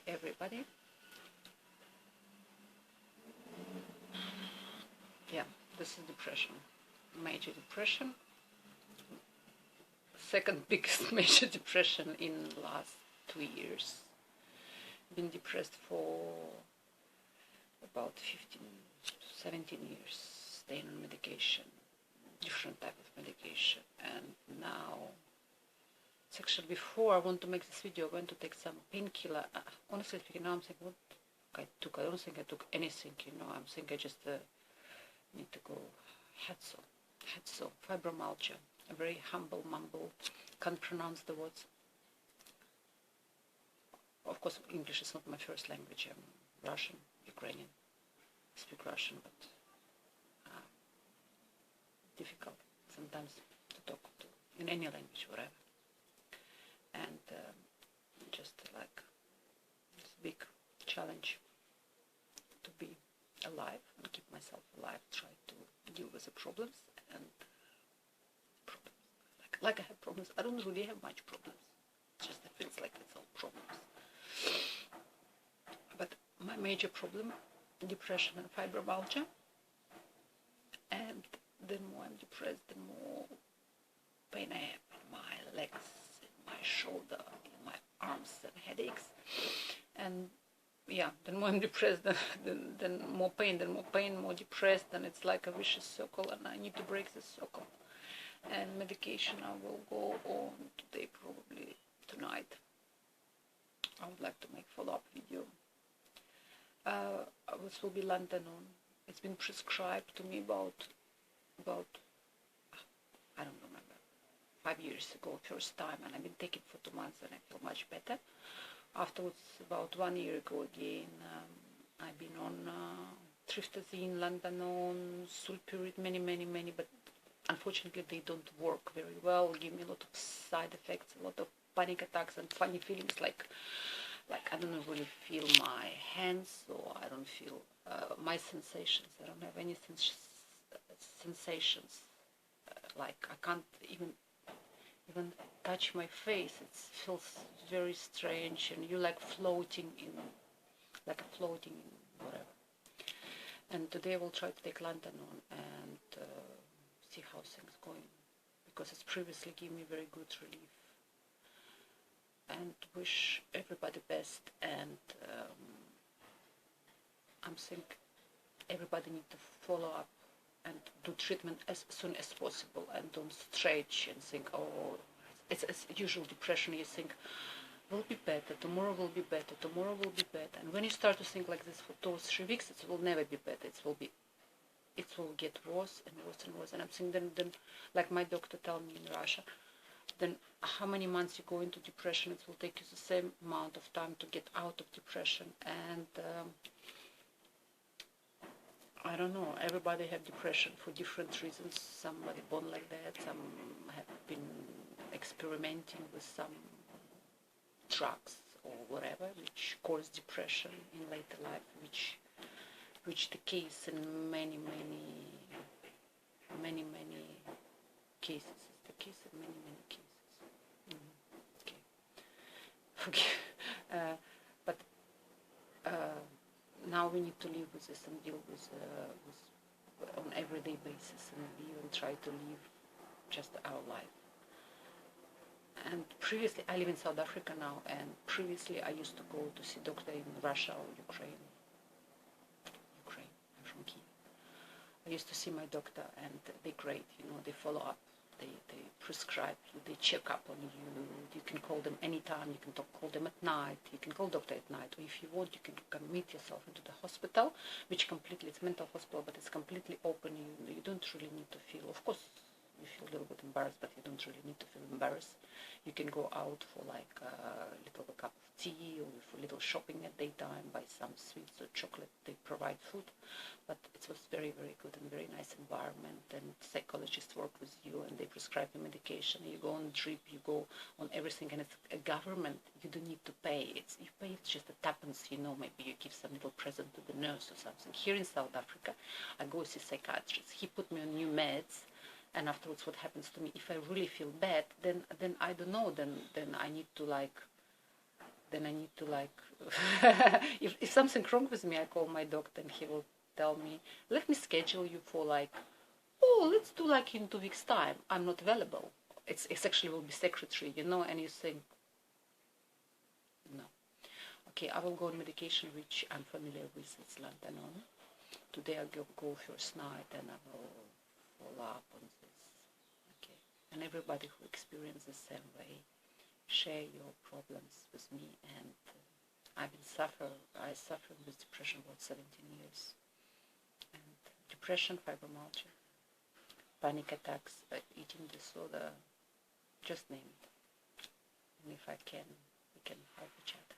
everybody. Yeah, this is depression, major depression, second biggest major depression in the last 2 years. Been depressed for about 15 to 17 years, staying on medication, different type of medication, and now, it's actually before I want to make this video, I'm going to take some painkiller. Honestly speaking, now I'm thinking what I took. I don't think I took anything, I'm thinking I just need to go Hetso, Fibromalgia, a very humble mumble, can't pronounce the words. Of course, English is not my first language. I'm Russian, Ukrainian, I speak Russian, but difficult sometimes to talk to in any language, whatever. And just like this big challenge to be alive and keep myself alive, try to deal with the problems and problems. Like I have problems. I don't really have much problems. It just feels like it's all problems. But my major problem, depression and fibromyalgia. And the more I'm depressed, the more pain I have in my legs, in my shoulder, in my arms, and headaches. And yeah, the more I'm depressed, then more pain, more depressed, and it's like a vicious circle, and I need to break this circle. And medication I will go on today, probably tonight. I would like to make follow-up video. This will be Lantanon. It's been prescribed to me about I don't remember, 5 years ago, first time, and I've been taking it for 2 months, and I feel much better. Afterwards, about 1 year ago again, I've been on Triftazine, Lantanon, Sulpirid, many, but unfortunately they don't work very well, give me a lot of side effects, a lot of panic attacks and funny feelings, like I don't really feel my hands, or I don't feel my sensations. I don't have any sensations, like I can't even touch my face. It feels very strange, and you're like floating in whatever. And today I will try to take Lantanon and see how things going, because it's previously given me very good relief. And wish everybody best, and I'm think everybody need to follow up and do treatment as soon as possible, and don't stretch and think, oh, it's usual depression. You think will be better, tomorrow will be better, tomorrow will be better, and when you start to think like this for 2 or 3 weeks, it will never be better. It will get worse and worse and worse. And I'm thinking then like my doctor told me in Russia, then how many months you go into depression, it will take you the same amount of time to get out of depression. And I don't know, everybody have depression for different reasons. Somebody born like that, some have been experimenting with some drugs or whatever, which cause depression in later life, which the case in many cases. It's the case in many cases. Okay. But now we need to live with this and deal with on everyday basis, and live and try to live just our life. And previously, I live in South Africa now, and previously I used to go to see doctor in Russia or Ukraine. I'm from Kiev. I used to see my doctor, and they're great, they follow up. They prescribe you, they check up on you. You can call them anytime, you can call them at night, you can call doctor at night, or if you want, you can commit yourself into the hospital, which completely, it's mental hospital, but it's completely open. You don't really need to feel, of course, you feel a little bit embarrassed, but you don't really need to feel embarrassed. You can go out for like a little cup of tea, or for little shopping at daytime, buy some sweets or chocolate. They provide food, but it was very good and very nice environment, and psychologists work with you, and they prescribe you medication. You go on drip, you go on everything, and it's a government. You don't need to pay. You pay, it's just a tuppence, maybe you give some little present to the nurse or something. Here in South Africa, I go see psychiatrist. He put me on new meds. And afterwards, what happens to me, if I really feel bad, then I don't know, then I need to then I need to like, if something's wrong with me, I call my doctor and he will tell me, let me schedule you for like, oh, let's do like in 2 weeks time. I'm not available. It's actually will be secretary, you know, and you think, no. Okay, I will go on medication which I'm familiar with, it's Lantanon. Today I'll go first night and I will follow up on this. Okay, and everybody who experiences the same way, share your problems with me. And I suffer with depression about 17 years. And depression, fibromyalgia, panic attacks, eating disorder, just name it. And if I can, we can have a chat.